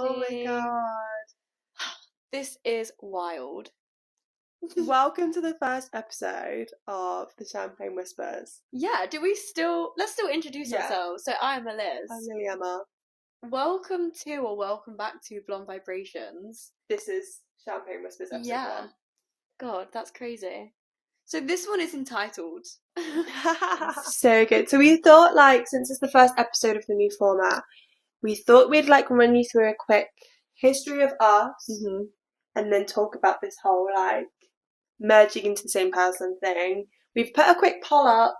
Oh my god. This is wild. Welcome to the first episode of the Champagne Whispers. Yeah, let's still introduce ourselves. So I'm Eliz. I'm Lilyemma. Welcome back to Blonde Vibrations. This is Champagne Whispers episode 1. God, that's crazy. So this one is entitled... So good. So we thought, since it's the first episode of the new format, we thought we'd run you through a quick history of us, and then talk about this whole merging into the same person thing. We've put a quick poll up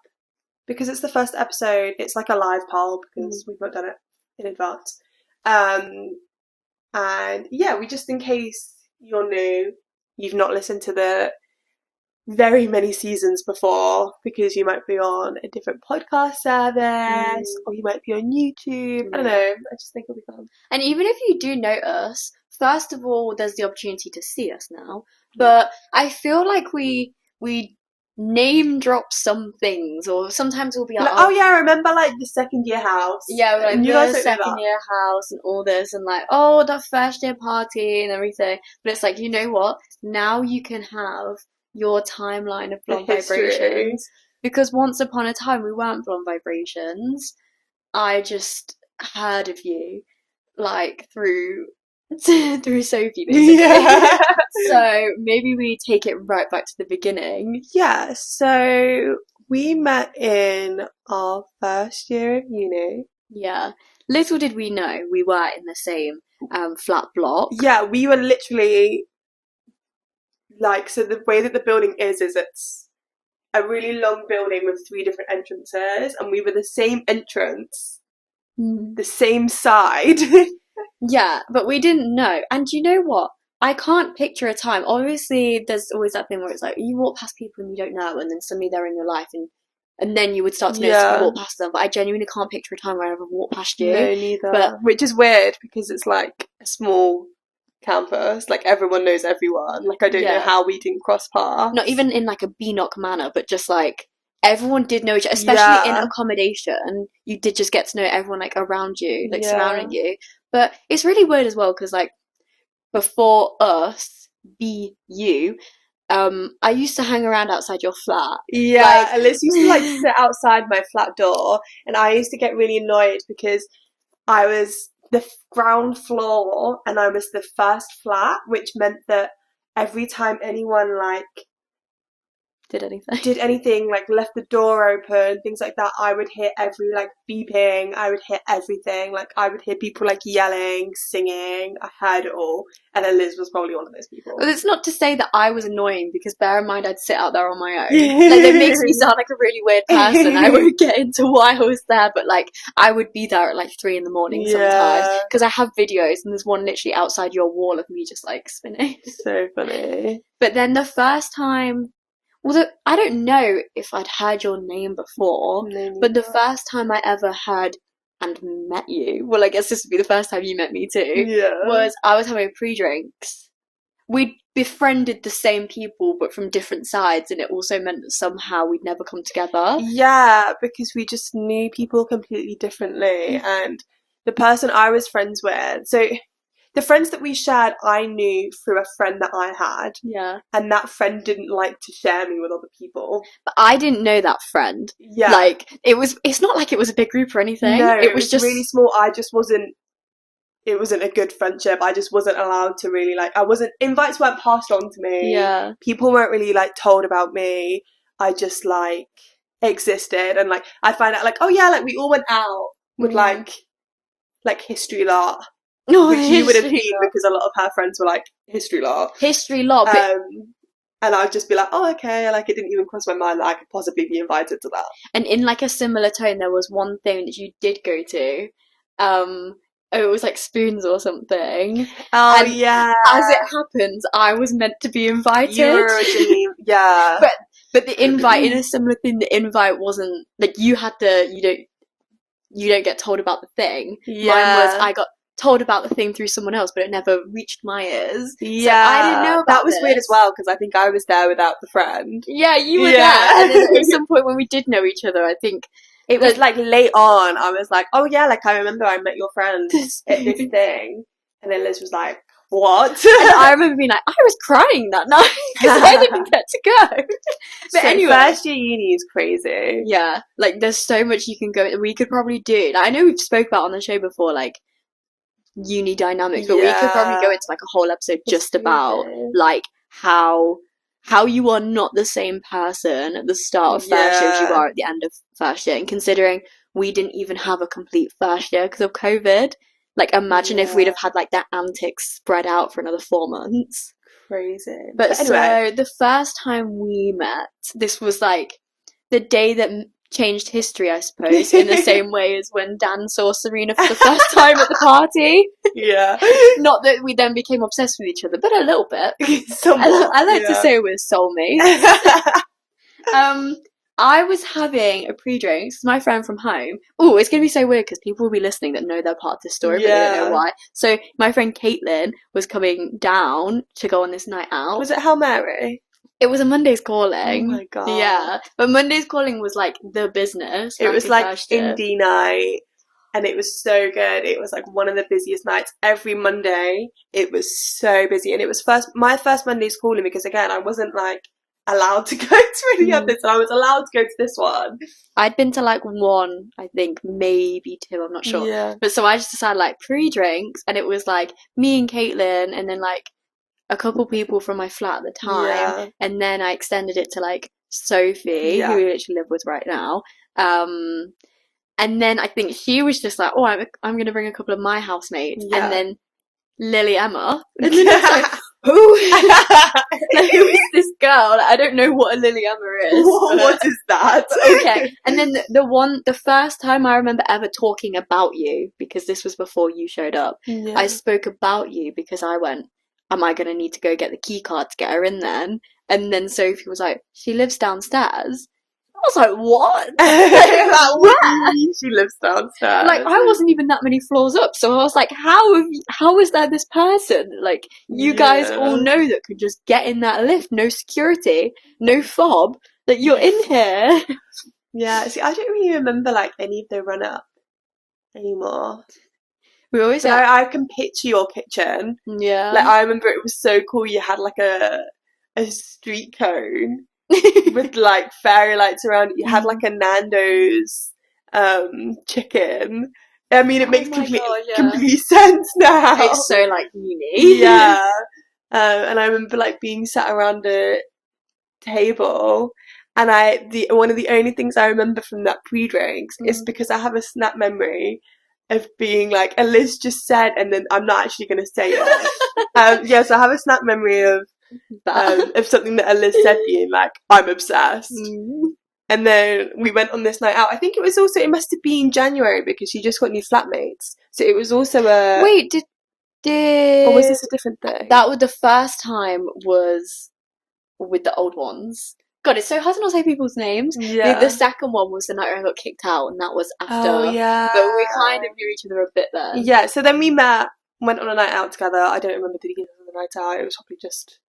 because it's the first episode. It's like a live poll because we've not done it in advance. And yeah, we just, in case you're new, you've not listened to the very many seasons before, because you might be on a different podcast service or you might be on YouTube. I don't know. I just think it'll be fun. And even if you do know us, first of all, there's the opportunity to see us now. But I feel like we name drop some things, or sometimes we'll be like, oh yeah, I remember the second year house. Yeah, we're the second year house and all this, and the first year party and everything. But it's you know what? Now you can have your timeline of Blonde Vibrations, because once upon a time we weren't Blonde Vibrations. I just heard of you through Sophie, basically. Yeah. So maybe we take it right back to the beginning. Yeah, so we met in our first year of uni. Yeah. Little did we know we were in the same flat block. Yeah, we were literally so the way that the building is it's a really long building with 3 different entrances, and we were the same entrance, the same side. Yeah, but we didn't know. And you know what? I can't picture a time. Obviously, there's always that thing where it's you walk past people and you don't know, and then suddenly they're in your life, and then you would start to notice if you walk past them. But I genuinely can't picture a time where I ever walked past you. No, neither. Which is weird, because it's a small campus. Everyone knows everyone. I don't know how we didn't cross paths. Not even in a BNOC manner, but just everyone did know each other, especially in accommodation. You did just get to know everyone around you, surrounding you. But it's really weird as well, because before us, you, I used to hang around outside your flat. Yeah, Eliz used to sit outside my flat door, and I used to get really annoyed because I was the ground floor and I was the first flat, which meant that every time anyone did anything left the door open, things like that, I would hear every beeping, I would hear everything, I would hear people yelling, singing. I heard it all, and Eliz was probably one of those people. Well, it's not to say that I was annoying, because bear in mind I'd sit out there on my own. It makes me sound like a really weird person. I won't get into why I was there, but I would be there at 3 a.m. sometimes, because I have videos, and there's one literally outside your wall of me just spinning. So funny. But then the first time, I don't know if I'd heard your name before, but the first time I ever heard and met you, I guess this would be the first time you met me too, was I was having pre-drinks. We befriended the same people, but from different sides, and it also meant that somehow we'd never come together. Yeah, because we just knew people completely differently, and the person I was friends with, so... the friends that we shared, I knew through a friend that I had. Yeah. And that friend didn't like to share me with other people. But I didn't know that friend. Yeah. It's not it was a big group or anything. No, it was just really small. It wasn't a good friendship. I just wasn't allowed to really, invites weren't passed on to me. Yeah. People weren't really, told about me. I just, existed. And, I find out, we all went out with, history lot. Which you would have seen, because a lot of her friends were history lot. But... and I'd just be oh, okay, it didn't even cross my mind that I could possibly be invited to that. And in a similar tone, there was one thing that you did go to. It was spoons or something. Oh, and yeah. As it happens, I was meant to be invited. You were originally, yeah. But the invite, in a similar thing, the invite wasn't you had you don't get told about the thing. Yeah. Mine was I got told about the thing through someone else, but it never reached my ears. Yeah, so I didn't know about that was this. weird as well, because I think I was there without the friend. Yeah, you were there. And then at some point when we did know each other, I think it was late on. I was oh yeah, I remember I met your friend at this thing, And then Liz was like, what? And I remember being like, I was crying that night because I didn't get to go. But so anyway, first year uni is crazy. yeah, like there's so much you can go. We could probably do. Like, I know we've spoke about on the show before, like uni dynamics, but we could probably go into like a whole episode just about like how you are not the same person at the start of first year as you are at the end of first year, and considering we didn't even have a complete first year because of COVID. Like, imagine if we'd have had, like, that antics spread out for another 4 months. Crazy. But anyway. So, the first time we met, this was, like, the day that changed history, I suppose, in the same way as when Dan saw Serena for the first time at the party. Yeah. Not that we then became obsessed with each other, but a little bit. Somewhat, I like to say we're soulmates. I was having a pre-drink with my friend from home. Oh, it's going to be so weird because people will be listening that know they're part of this story, but they don't know why. So my friend Caitlin was coming down to go on this night out. Was it Hail Mary? It was a Monday's Calling. Oh my god. Yeah. But Monday's Calling was like the business. It was like indie night. And it was so good. It was like one of the busiest nights. Every Monday, it was so busy. And it was my first Monday's Calling because, again, I wasn't like allowed to go to any others, and I was allowed to go to this one. I'd been to like one, I think, maybe two, I'm not sure. Yeah. But so I just decided like pre-drinks, and it was like me and Caitlin, and then like a couple people from my flat at the time, and then I extended it to like Sophie, who we literally live with right now. And then I think she was just like, oh, I'm going to bring a couple of my housemates, and then Lilyemma, and then I was like, who is this girl? I don't know what a Lilyemma is. What is that? Okay. And then the first time I remember ever talking about you, because this was before you showed up, I spoke about you because I went, am I going to need to go get the key card to get her in then? And then Sophie was like, she lives downstairs. I was like, what? Like, where? She lives downstairs. Like, I wasn't even that many floors up, so I was like, how is there this person? Like, you guys all know that could just get in that lift, no security, no fob, that you're in here. Yeah, see, I don't really remember, like, any of the run-up anymore. We always I can picture your kitchen. Yeah. Like, I remember it was so cool, you had, like, a street cone with like fairy lights around it. You had like a Nando's chicken. I mean, it makes complete sense now. It's so like unique. Yeah. And I remember like being sat around a table, and one of the only things I remember from that pre-drinks is because I have a snap memory of being like, Eliz just said, and then I'm not actually going to say it. So I have a snap memory of something that Eliz said, being like, I'm obsessed. And then we went on this night out. I think it must have been January because she just got new flatmates. So it was also Wait, did or was this a different thing? That was the first time was with the old ones. God, it's so hard to not say people's names. Yeah. The second one was the night I got kicked out, and that was after. Oh, yeah. But we kind of knew each other a bit then. Yeah, so then we met, went on a night out together. I don't remember the beginning of the night out. It was probably just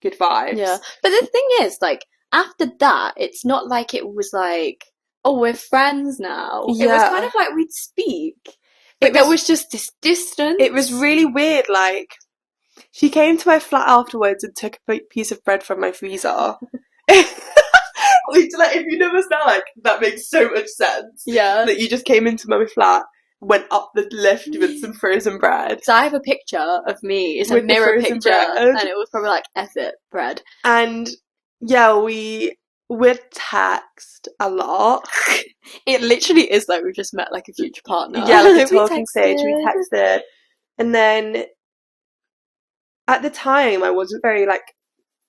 good vibes. Yeah. But the thing is, like, after that, it's not like it was like, oh, we're friends now. Yeah. It was kind of like we'd speak. But there was just this distance. It was really weird, like, she came to my flat afterwards and took a piece of bread from my freezer. Which, like, if you never know, like, that makes so much sense. Yeah. That you just came into my flat, went up the lift with some frozen bread. So I have a picture of me. It's a mirror picture. And it was probably like, F it, bread. And, yeah, we would text a lot. It literally is like we just met like a future partner. Yeah, like a talking stage. We texted. And then, at the time, I wasn't very, like,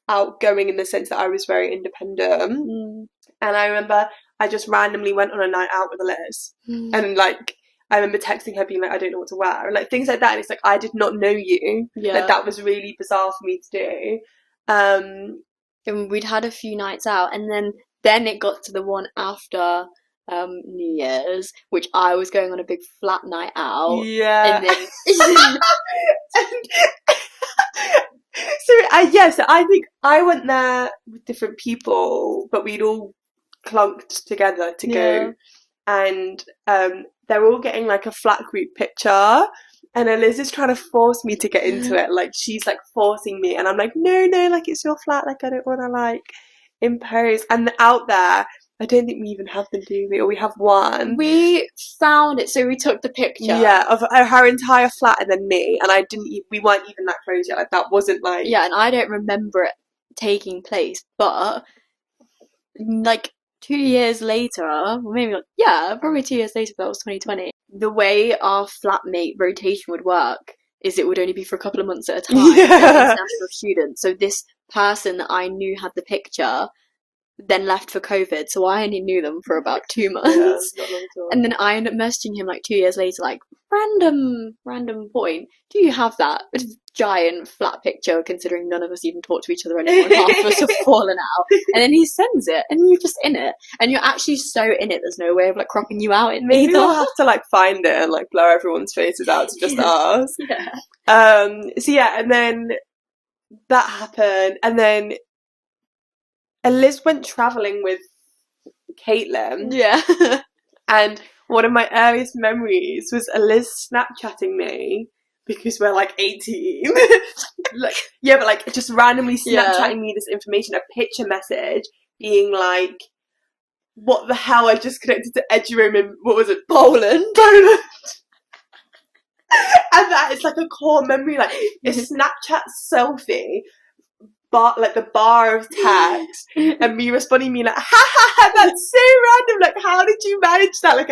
outgoing in the sense that I was very independent. And I remember I just randomly went on a night out with Eliz. And, like, I remember texting her being like, I don't know what to wear. And, like, things like that. And it's like, I did not know you. Yeah. Like, that was really bizarre for me to do. And we'd had a few nights out. And then it got to the one after New Year's, which I was going on a big flat night out. Yeah. And then... So I think I went there with different people, but we'd all clunked together to go, and they're all getting like a flat group picture, And Eliz is trying to force me to get into it. Like, she's, like, forcing me. And I'm like, no, like, it's your flat. Like, I don't want to, like, impose. And out there, I don't think we even have them, do we? Or we have one. We found it, so we took the picture. Yeah, of her entire flat and then me. And we weren't even that close yet. Like, that wasn't, like... Yeah, and I don't remember it taking place. But, like, 2 years later, or maybe not, yeah, probably 2 years later, that was 2020. The way our flatmate rotation would work is it would only be for a couple of months at a time. Yeah. International students. So this person that I knew had the picture then left for COVID, so I only knew them for about 2 months. Yeah, not long at all. And then I ended up messaging him like 2 years later, like, random point, do you have that giant flat picture, considering none of us even talk to each other anymore and half of us have fallen out? And then he sends it, and you're just in it, and you're actually so in it, there's no way of like cropping you out in Maybe either. we'll have to like find it and like blur everyone's faces out to just us. Yeah. So yeah, and then that happened, and then Eliz went travelling with Caitlin. Yeah. And one of my earliest memories was Eliz Snapchatting me because we're like 18. Like, yeah, but like just randomly Snapchatting me this information, a picture message being like, what the hell, I just connected to Ed Jerome in, what was it, Poland. And that is like a core memory, like a Snapchat selfie, but like the bar of text, and me responding me like, ha ha ha, that's so random, like how did you manage that? Like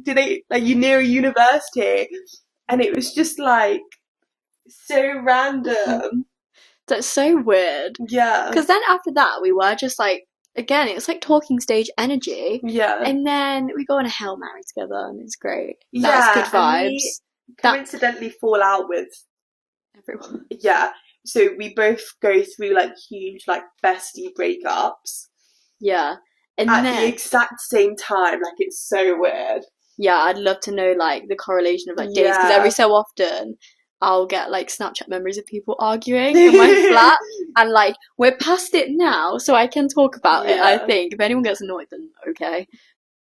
did they, like, you near a university? And it was just like so random. That's so weird. Yeah. Because then after that we were just like, again, it's like talking stage energy. Yeah. And then we go on a Hail Mary together and it's great. Yeah, That's good vibes. And we coincidentally fall out with everyone. Yeah. So we both go through like huge like bestie breakups. Yeah. And at then, the exact same time. Like, it's so weird. Yeah, I'd love to know like the correlation of like days, because every so often I'll get like Snapchat memories of people arguing in my flat, and like we're past it now, so I can talk about it. I think if anyone gets annoyed, then okay.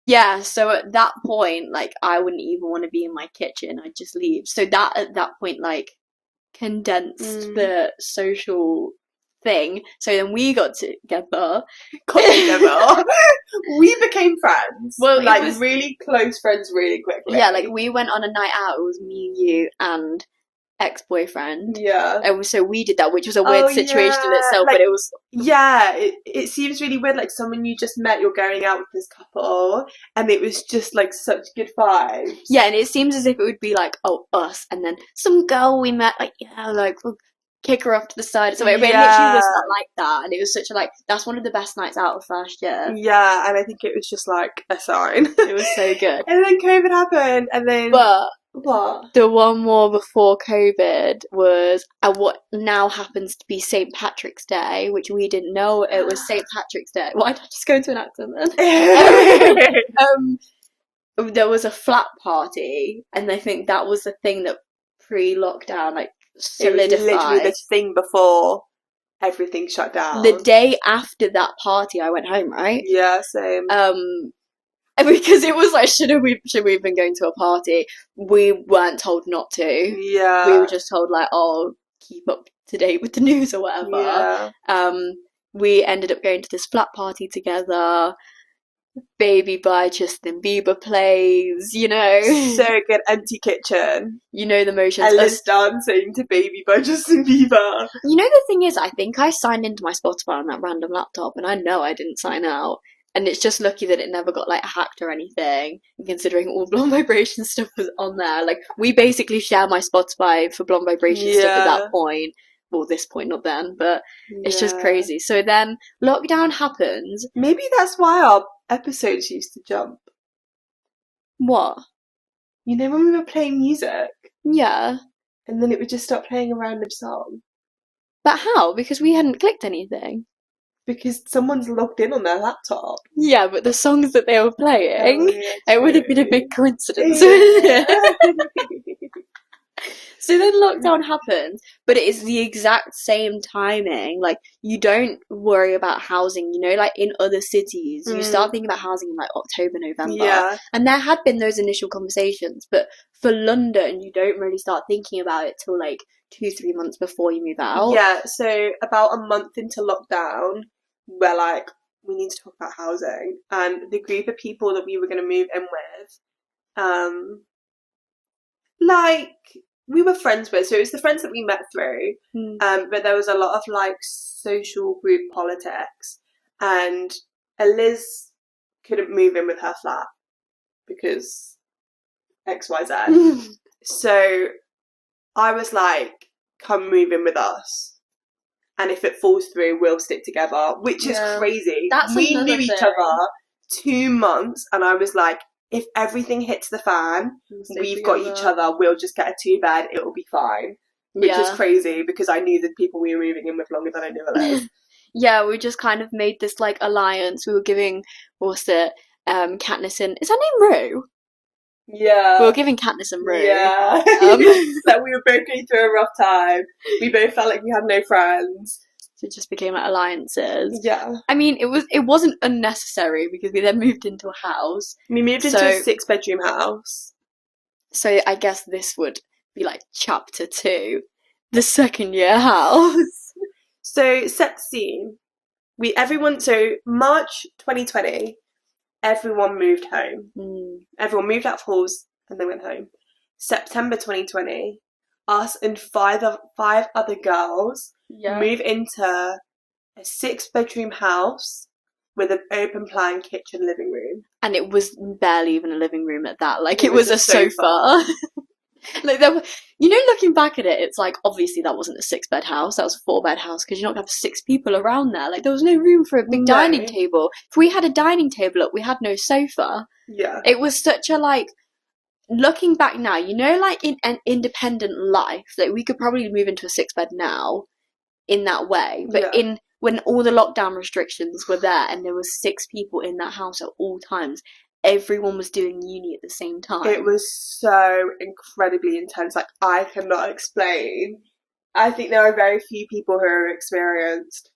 Yeah, so at that point, like I wouldn't even want to be in my kitchen. I'd just leave. So that at that point, like, condensed the social thing. So then we got together. We became friends. Well, like really close friends really quickly. Yeah, like we went on a night out. It was me, you, and ex-boyfriend. Yeah. And so we did that, which was a weird situation in itself, like, but it was... Yeah, it seems really weird, like someone you just met, you're going out with this couple, and it was just like such good vibes. Yeah, and it seems as if it would be like, oh, us, and then some girl we met, like, yeah, like, we'll kick her off to the side. So it literally was not like that, and it was such a, like, that's one of the best nights out of first year. Yeah, and I think it was just like a sign. It was so good. And then COVID happened, and then... But... What? The one more before COVID was what now happens to be St. Patrick's Day, which we didn't know it was St. Patrick's Day. Why did I just go into an accent then? There was a flat party, and I think that was the thing that pre-lockdown, like, solidified. It was literally the thing before everything shut down. The day after that party, I went home, right? Yeah, same. Because it was like, should we have been going to a party? We weren't told not to. Yeah. We were just told, like, oh, keep up to date with the news or whatever. Yeah. We ended up going to this flat party together. Baby by Justin Bieber plays, you know. So good. Empty kitchen. You know the motions. Eliz dancing to Baby by Justin Bieber. You know, the thing is, I think I signed into my Spotify on that random laptop, and I know I didn't sign out. And it's just lucky that it never got, like, hacked or anything, considering all Blonde Vibrations stuff was on there. Like, we basically share my Spotify for Blonde Vibrations stuff at that point. Well, this point, not then, but it's just crazy. So then, lockdown happens. Maybe that's why our episodes used to jump. What? You know, when we were playing music? Yeah. And then it would just stop playing a random song. But how? Because we hadn't clicked anything. Because someone's logged in on their laptop. Yeah, but the songs that they were playing, it would have been a big coincidence. So then lockdown happens, but it is the exact same timing. Like, you don't worry about housing, you know, like in other cities, you start thinking about housing in like October, November. Yeah. And there had been those initial conversations, but for London, you don't really start thinking about it till like 2-3 months before you move out. Yeah, so about a month into lockdown, we're like, we need to talk about housing. And the group of people that we were going to move in with, like, we were friends with, so it was the friends that we met through, but there was a lot of like social group politics, and Eliz couldn't move in with her flat because XYZ. So I was like, come move in with us, and if it falls through, we'll stick together, which is crazy. We knew each other 2 months, and I was like, if everything hits the fan, we've got each other, we'll just get a 2-bed, it will be fine. Which is crazy, because I knew the people we were moving in with longer than I knew Eliz. Yeah, we just kind of made this like alliance. We were giving, what's it, Katniss and, is her name Rue? Yeah. We were giving Katniss and Rue. Yeah. Like, we were both going through a rough time. We both felt like we had no friends. So it just became like alliances. Yeah. I mean, it wasn't unnecessary, because we then moved into a house. We moved into a 6-bedroom house. So I guess this would be like chapter 2, the second year house. So set the scene. So March 2020, everyone moved home. Everyone moved out of halls and they went home. September 2020, us and five other girls move into a 6-bedroom house with an open plan kitchen living room. And it was barely even a living room at that. Like, it was a sofa. Like, there were, you know, looking back at it, it's like, obviously that wasn't a 6-bed house, that was a 4-bed house, because you're not going to have 6 people around there. Like, there was no room for a big dining table. If we had a dining table up, we had no sofa. Yeah. It was such a, like, looking back now, you know, like, in an independent life, like, we could probably move into a 6-bed now in that way, but when all the lockdown restrictions were there and there was 6 people in that house at all times, everyone was doing uni at the same time. It was so incredibly intense. Like, I cannot explain. I think there are very few people who have experienced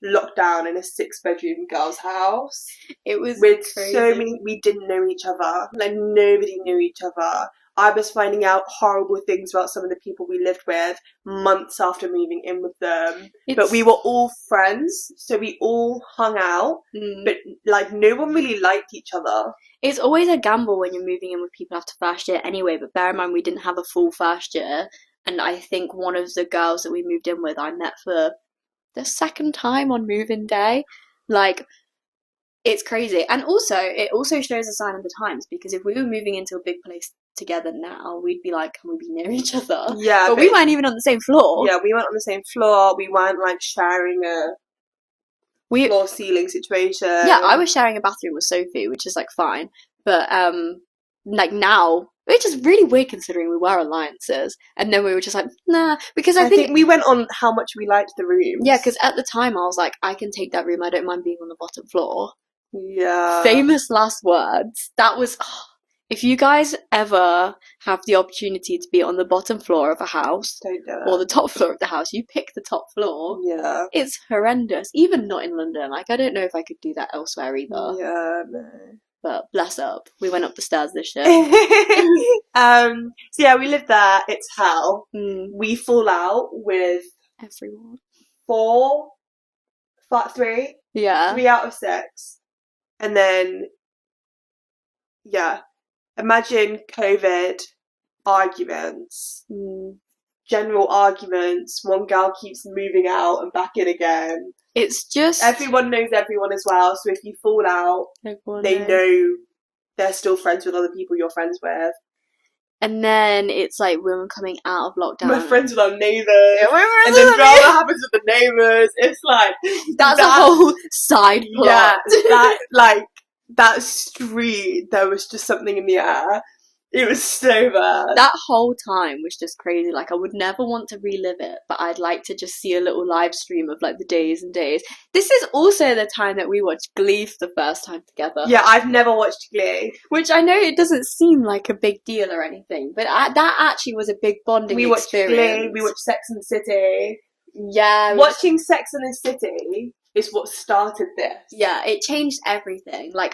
lockdown in a 6-bedroom girl's house. It was with crazy. So many. We didn't know each other. Like, nobody knew each other. I was finding out horrible things about some of the people we lived with months after moving in with them. But we were all friends, so we all hung out, but like, no one really liked each other. It's always a gamble when you're moving in with people after first year anyway, but bear in mind we didn't have a full first year, and I think one of the girls that we moved in with I met for the second time on move-in day. Like, it's crazy. And also, it also shows a sign of the times, because if we were moving into a big place together now, we'd be like, can we be near each other? Yeah, but we weren't even on the same floor. Yeah, we weren't on the same floor. We weren't like sharing a floor ceiling situation. Yeah, I was sharing a bathroom with Sophie, which is like fine, but like now, which is really weird considering we were alliances, and then we were just like, nah, because I think we went on how much we liked the room. Yeah, because at the time I was like, I can take that room, I don't mind being on the bottom floor. Yeah. Famous last words. That was... if you guys ever have the opportunity to be on the bottom floor of a house, don't do it. Or the top floor of the house, you pick the top floor. Yeah. It's horrendous. Even not in London. Like, I don't know if I could do that elsewhere either. Yeah, no. But bless up. We went up the stairs this year. So yeah, we lived there. It's hell. We fall out with everyone. 3. Yeah. 3 out of 6. And then, yeah. Imagine COVID arguments, general arguments, one girl keeps moving out and back in again. It's just... everyone knows everyone as well, so if you fall out, they know they're still friends with other people you're friends with. And then it's like women coming out of lockdown. We're friends with our neighbours. Yeah, and then drama happens with the neighbours. It's like... That's a whole side plot. Yeah, that street, there was just something in the air. It was so bad. That whole time was just crazy. Like, I would never want to relive it, but I'd like to just see a little live stream of like the days and days. This is also the time that we watched Glee for the first time together. Yeah, I've never watched Glee. Which I know it doesn't seem like a big deal or anything, but that actually was a big bonding experience. We watched Glee, we watched Sex and the City. Yeah. Watching Sex and the City is what started this. Yeah, it changed everything. Like,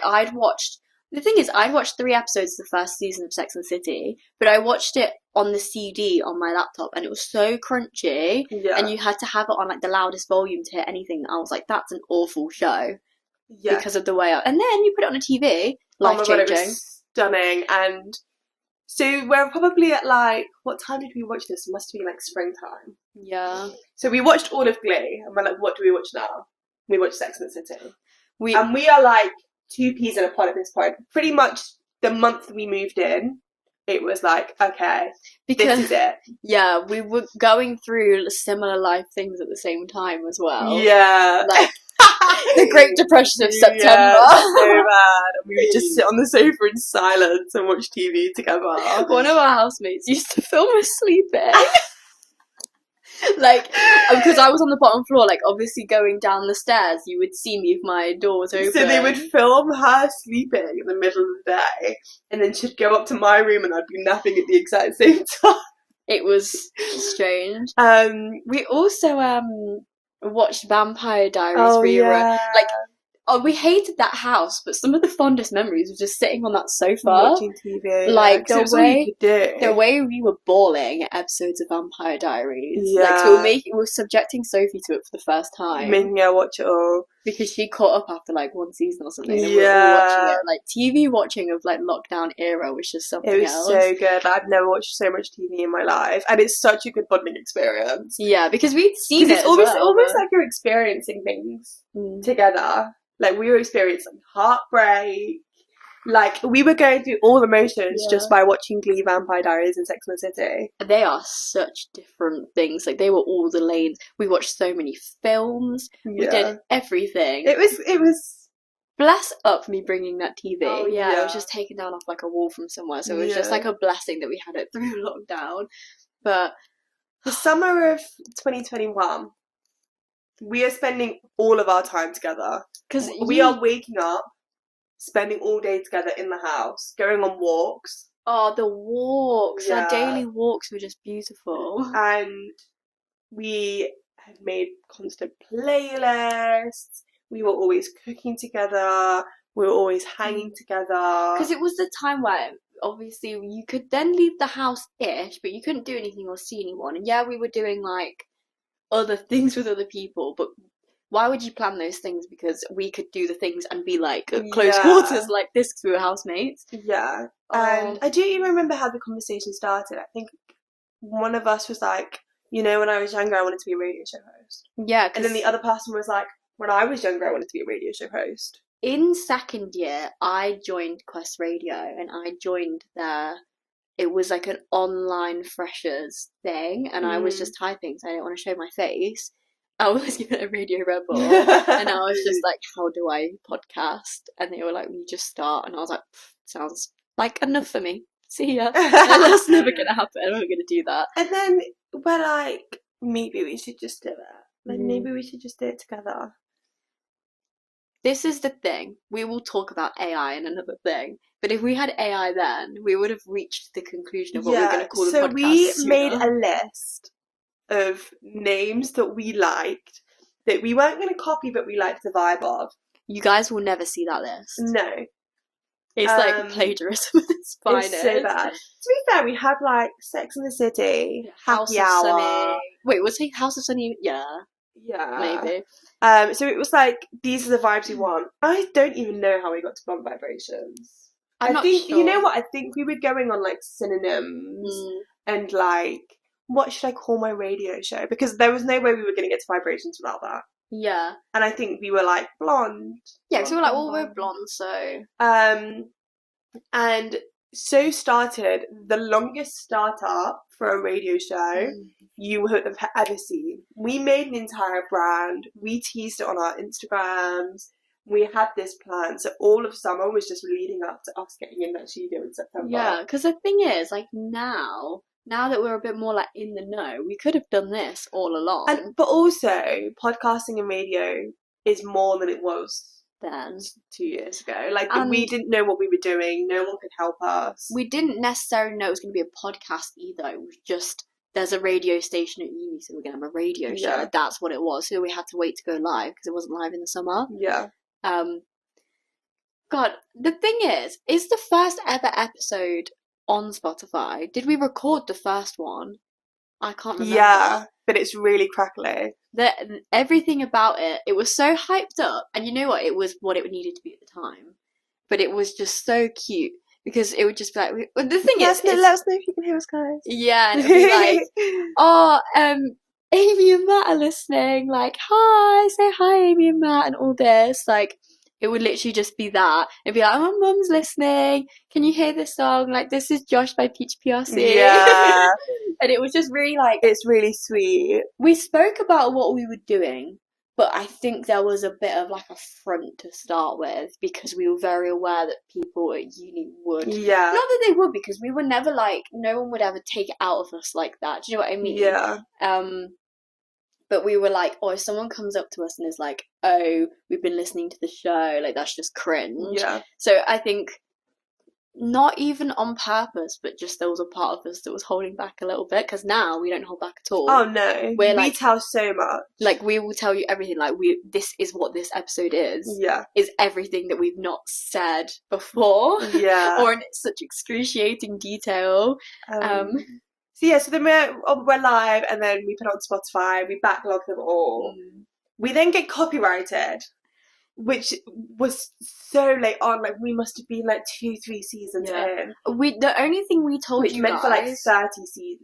the thing is, I'd watched 3 episodes of the first season of Sex and the City, but I watched it on the CD on my laptop, and it was so crunchy, and you had to have it on like the loudest volume to hear anything. I was like, that's an awful show. Yeah. Because of the way and then you put it on a TV, life changing. It was stunning. And so we're probably at like, what time did we watch this? It must be like springtime. Yeah. So we watched all of Glee, and we're like, what do we watch now? We watched Sex and the City. We are like 2 peas in a pod at this point. Pretty much the month we moved in, it was like, okay, this is it. Yeah, we were going through similar life things at the same time as well. Yeah. Like, the Great Depression of September. Yeah, so bad. And we would just sit on the sofa in silence and watch TV together. One of our housemates used to film us sleeping. Like, because I was on the bottom floor, like, obviously going down the stairs, you would see me if my door was open. So they would film her sleeping in the middle of the day, and then she'd go up to my room and I'd be napping at the exact same time. It was strange. We also watched Vampire Diaries rerun. Yeah. Like, we hated that house, but some of the fondest memories were just sitting on that sofa watching TV. Like, the way we were bawling at episodes of Vampire Diaries. Yeah. Like, so we were subjecting Sophie to it for the first time, making her watch it all because she caught up after like 1 season or something. And we were all watching it. Like, TV watching of like lockdown era was just something else. It was so good. I've never watched so much TV in my life, and it's such a good bonding experience. Yeah, because we'd seen it. It's almost like you're experiencing things together. Like, we were experiencing heartbreak. Like, we were going through all the emotions just by watching Glee, Vampire Diaries, and Sex and the City. They are such different things. Like, they were all the lanes. We watched so many films. Yeah. We did everything. It was... Bless up me bringing that TV. Oh, yeah. It was just taken down off, like, a wall from somewhere. So it was just, like, a blessing that we had it through lockdown. But... the summer of 2021... we are spending all of our time together. Because we are waking up, spending all day together in the house, going on walks. Oh, the walks. Yeah. Our daily walks were just beautiful. And we had made constant playlists. We were always cooking together. We were always hanging together. Because it was the time where, obviously, you could then leave the house-ish, but you couldn't do anything or see anyone. And yeah, we were doing, like, other things with other people, but why would you plan those things? Because we could do the things and be like at close quarters like this because we were housemates. Yeah. And I do even remember how the conversation started. I think one of us was like, you know, when I was younger I wanted to be a radio show host. Yeah. And then the other person was like, when I was younger I wanted to be a radio show host. In second year I joined Quest Radio, and I joined there. It was like an online freshers thing, and I was just typing, so I didn't want to show my face. I was given a Radio Rebel, and I was just like, how do I podcast? And they were like, you just start. And I was like, sounds like enough for me. See ya. That's never going to happen. I'm not going to do that. And then we're like, maybe we should just do it. Like, maybe we should just do it together. This is the thing. We will talk about AI in another thing. But if we had AI then, we would have reached the conclusion of what we're going to call the podcast. So we made a list of names that we liked, that we weren't going to copy, but we liked the vibe of. You guys will never see that list. No. It's like plagiarism at its finest. It's so bad. To be fair, we had like Sex and the City, House Happy of Hour. Sunny. Wait, was it House of Sunny? Yeah. Maybe. So it was like, these are the vibes we want. I don't even know how we got to Blonde Vibrations. I think, sure. You know what? I think we were going on like synonyms and like, what should I call my radio show? Because there was no way we were going to get to Vibrations without that. Yeah. And I think we were like, blonde. Yeah, because we were like, well, we're blonde, so. And so started the longest startup for a radio show you would have ever seen. We made an entire brand. We teased it on our Instagrams. we had this plan. So all of summer was just leading up to us getting in that studio in September. Yeah, because the thing is, like, now that we're a bit more, like, in the know, we could have done this all along. But also, podcasting and radio is more than it was then 2 years ago. Like, we didn't know what we were doing. No one could help us. We didn't necessarily know it was going to be a podcast either. It was just, there's a radio station at uni, so we're going to have a radio show. Yeah. That's what it was. So we had to wait to go live because it wasn't live in the summer. Yeah. God, the thing is the first ever episode on Spotify, did we record the first one? I can't remember. Yeah, but it's really crackly. Everything about it was so hyped up, and you know what? It was what it needed to be at the time. But it was just so cute because it would just be like, the thing is, let us know if you can hear us, guys. Yeah, and it'd be like, oh, Amy and Matt are listening. Like, hi, say hi, Amy and Matt, and all this. Like, it would literally just be that. It'd be like, oh, my mum's listening. Can you hear this song? Like, this is Josh by Peach PRC. Yeah. And it was just really like... It's really sweet. We spoke about what we were doing, but I think there was a bit of like a front to start with because we were very aware that people at uni would. Yeah. Not that they would, because we were never like, no one would ever take it out of us like that. Do you know what I mean? Yeah. But we were like, oh, if someone comes up to us and is like, oh, we've been listening to the show, like, that's just cringe. Yeah. So I think not even on purpose, but just there was a part of us that was holding back a little bit, because now we don't hold back at all. Oh, no. We tell so much. Like, we will tell you everything. Like, this is what this episode is. Yeah. Is everything that we've not said before. Yeah. Or in such excruciating detail. So then we're live, and then we put it on Spotify, we backlog them all. We then get copyrighted, which was so late on. Like, we must have been like 2-3 seasons in. The only thing we told you meant guys, for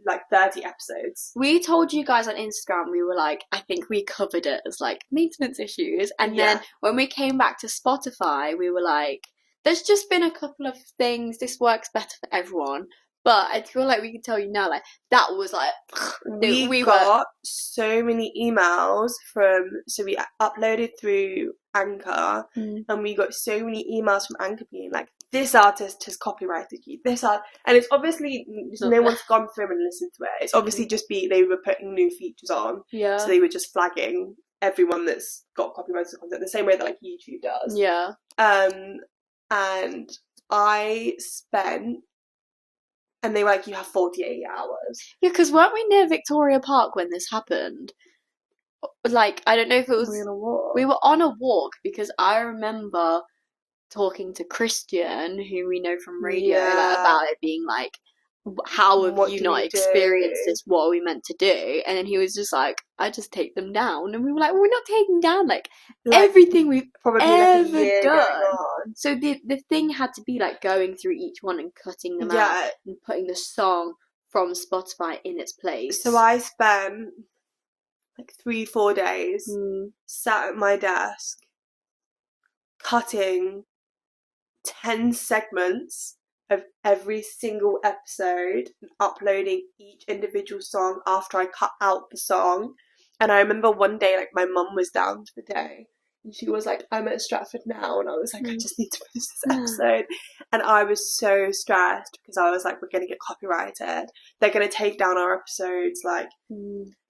like 30 episodes. We told you guys on Instagram, we were like, I think we covered it as like maintenance issues, and then when we came back to Spotify, we were like, there's just been a couple of things, this works better for everyone. But I feel like we can tell you now, like, that was like... We got so many emails so we uploaded through Anchor, and we got so many emails from Anchor being like, this artist has copyrighted you, and it's obviously, no one's gone through and listened to it. It's obviously just they were putting new features on, so they were just flagging everyone that's got copyrighted content, the same way that, like, YouTube does. Yeah. And I spent... And they were like, you have 48 hours. Yeah, because weren't we near Victoria Park when this happened? Like, I don't know if it was... We were on a walk, because I remember talking to Christian, who we know from radio, like, about it being like, how have you not experienced this? What are we meant to do? And then he was just like, I just take them down. And we were like, well, we're not taking down like everything we've probably ever done. So the thing had to be like going through each one and cutting them out and putting the song from Spotify in its place. So I spent like 3-4 days sat at my desk cutting 10 segments of every single episode and uploading each individual song after I cut out the song. And I remember one day, like, my mum was down for the day and she was like, I'm at Stratford now, and I was like, I just need to finish this episode. And I was so stressed because I was like, we're going to get copyrighted, they're going to take down our episodes, like,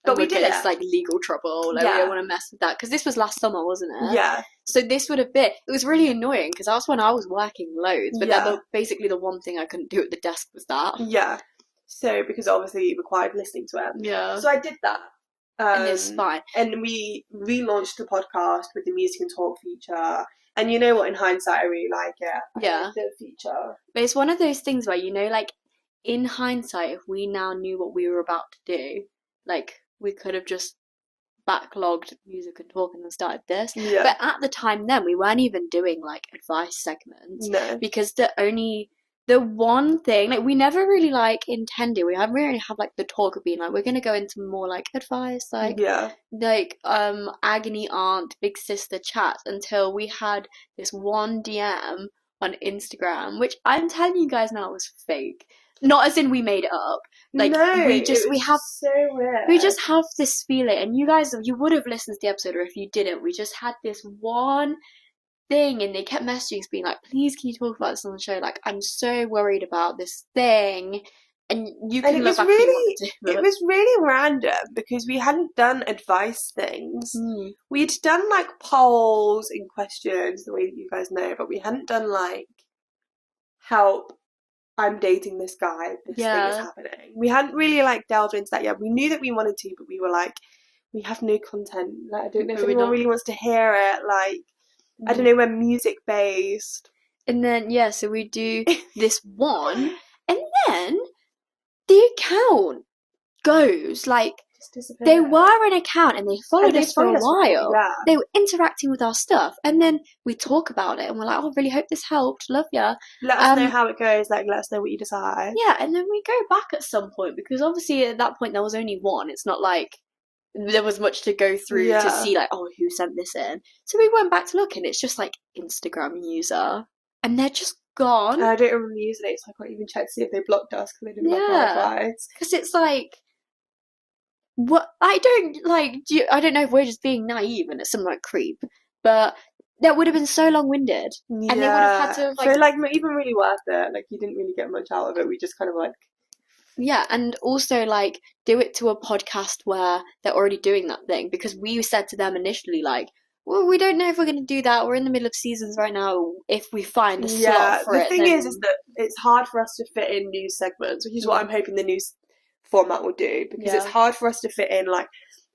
but we did it. It's like legal trouble, like, we don't want to mess with that, because this was last summer, wasn't it? Yeah. So this would have been, it was really annoying because that's when I was working loads, but basically the one thing I couldn't do at the desk was that. Yeah. So, because obviously it required listening to it. Yeah. So I did that. And it's fine. And we relaunched the podcast with the music and talk feature. And you know what, in hindsight, I really like it. I like the feature. But it's one of those things where, you know, like, in hindsight, if we now knew what we were about to do, like, we could have just backlogged music and talk and then started this. Yeah. But at the time then, we weren't even doing, like, advice segments. No. Because the one thing, like, we never really, like, intended, we haven't really have, like, the talk of being, like, we're going to go into more, like, advice, like, agony aunt, big sister chat, until we had this one DM on Instagram, which I'm telling you guys now was fake. Not as in we made it up. Like, no, we have so weird. We just have this feeling, and you guys, you would have listened to the episode, or if you didn't, we just had this one thing, and they kept messaging us being like, please can you talk about this on the show, like I'm so worried about this thing. And you can look back if you want to. It was really random because we hadn't done advice things. We'd done like polls and questions the way that you guys know, but we hadn't done like help, I'm dating this guy, this thing is happening. We hadn't really like delved into that yet. We knew that we wanted to, but we were like, we have no content. Like, I don't know if anyone really wants to hear it. Like, I don't know, we're music based. And then so we do this one, and then the account goes like, they were an account and they followed us for a while. They were interacting with our stuff, and then we talk about it and we're like, oh, really hope this helped, love ya. Let us know how it goes, like let us know what you decide. Yeah, and then we go back at some point because obviously at that point there was only one. It's not like there was much to go through to see like, oh, who sent this in. So we went back to look and it's just like Instagram user, and they're just gone. And I don't remember the username, so I can't even check to see if they blocked us because they didn't block our advice. Because it's like, what I don't know if we're just being naive and it's some like creep, but that would have been so long-winded, and they would have had to like, so like not even really worth it. Like you didn't really get much out of it. We just kind of like, and also like do it to a podcast where they're already doing that thing, because we said to them initially like, well, we don't know if we're going to do that. We're in the middle of seasons right now. If we find a slot for it, the thing is that it's hard for us to fit in new segments, which is what I'm hoping the new format will do, because it's hard for us to fit in like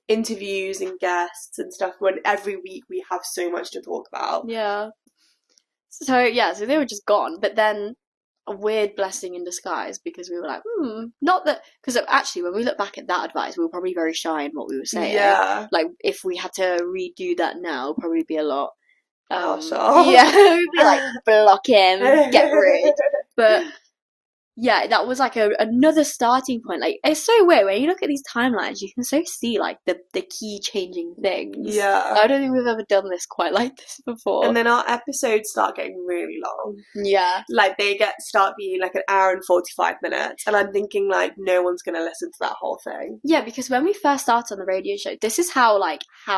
interviews and guests and stuff when every week we have so much to talk about. So they were just gone, but then a weird blessing in disguise, because we were like, not that, because actually when we look back at that advice, we were probably very shy in what we were saying. Like if we had to redo that now, it'd probably be a lot we'd be like, block him, get rid. But that was like another starting point. Like, it's so weird when you look at these timelines, you can so see like the key changing things. I don't think we've ever done this quite like this before. And then our episodes start getting really long. Like they start being like an hour and 45 minutes, and I'm thinking like no one's gonna listen to that whole thing. Because when we first started on the radio show, this is how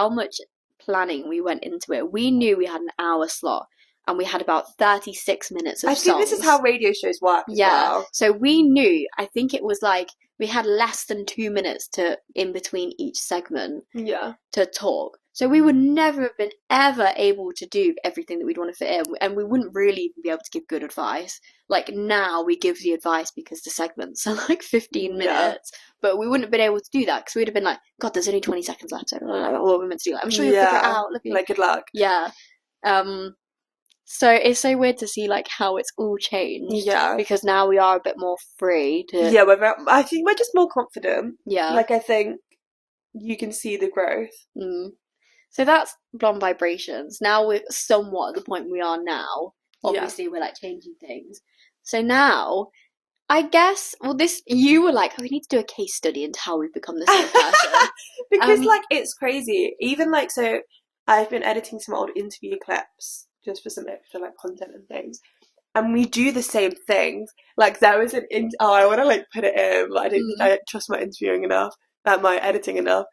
much planning we went into it. We knew we had an hour slot, and we had about 36 minutes of songs. I think this is how radio shows work as well. So we knew, I think it was like, we had less than 2 minutes in between each segment to talk. So we would never have been ever able to do everything that we'd want to fit in, and we wouldn't really even be able to give good advice. Like now we give the advice because the segments are like 15 minutes, but we wouldn't have been able to do that because we'd have been like, God, there's only 20 seconds left, so what are we meant to do? I'm sure you'll figure it out. Like, good luck. So it's so weird to see like how it's all changed. Because now we are a bit more free to. I think we're just more confident. Like I think you can see the growth. So that's Blonde Vibrations. Now we're somewhat at the point we are now. Obviously we're like changing things. So now, I guess, you were like, we need to do a case study into how we've become this sort of person. Because like it's crazy. Even like, so I've been editing some old interview clips just for some extra like content and things, and we do the same things. Like there was I want to like put it in, but I don't think I trust my interviewing enough, my editing enough.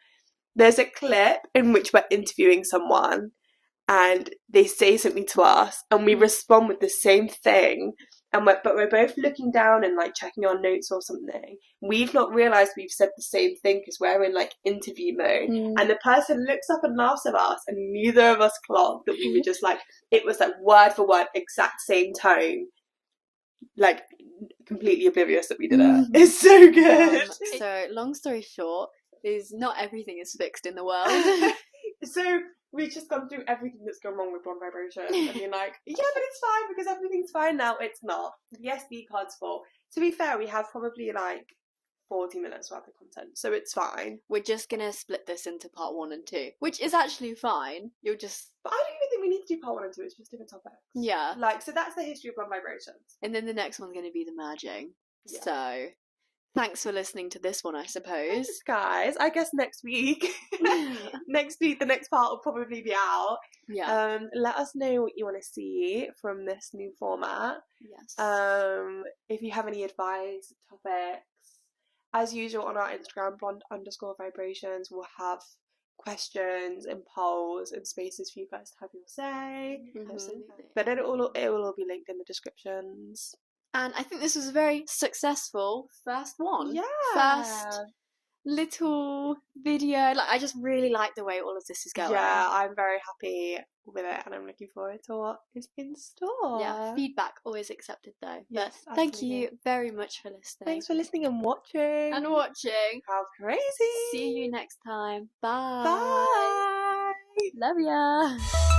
There's a clip in which we're interviewing someone and they say something to us and we respond with the same thing, and but we're both looking down and like checking our notes or something. We've not realised we've said the same thing because we're in like interview mode, and the person looks up and laughs at us, and neither of us clocked that we were just like, it was like word for word, exact same tone, like completely oblivious that we did it. It's so good. So long story short, is not everything is fixed in the world. So we've just gone through everything that's gone wrong with Blonde Vibrations and been like, but it's fine because everything's fine now. It's not. The SD card's full. To be fair, we have probably like 40 minutes worth of content, so it's fine. We're just gonna split this into part 1 and 2, which is actually fine. But I don't even think we need to do part 1 and 2. It's just different topics. Like, so that's the history of Blonde Vibrations, and then the next one's gonna be the merging. So thanks for listening to this one, I suppose. Thanks, guys. I guess next week, the next part will probably be out. Let us know what you want to see from this new format. If you have any advice, topics, as usual on our Instagram, blonde_vibrations, we'll have questions and polls and spaces for you guys to have your say. Absolutely. But it will all be linked in the descriptions. And I think this was a very successful first one. Yeah. First little video. Like, I just really like the way all of this is going. Yeah, I'm very happy with it, and I'm looking forward to what is in store. Yeah, feedback always accepted though. Yes, but thank you very much for listening. Thanks for listening and watching. How crazy. See you next time. Bye. Bye. Love ya.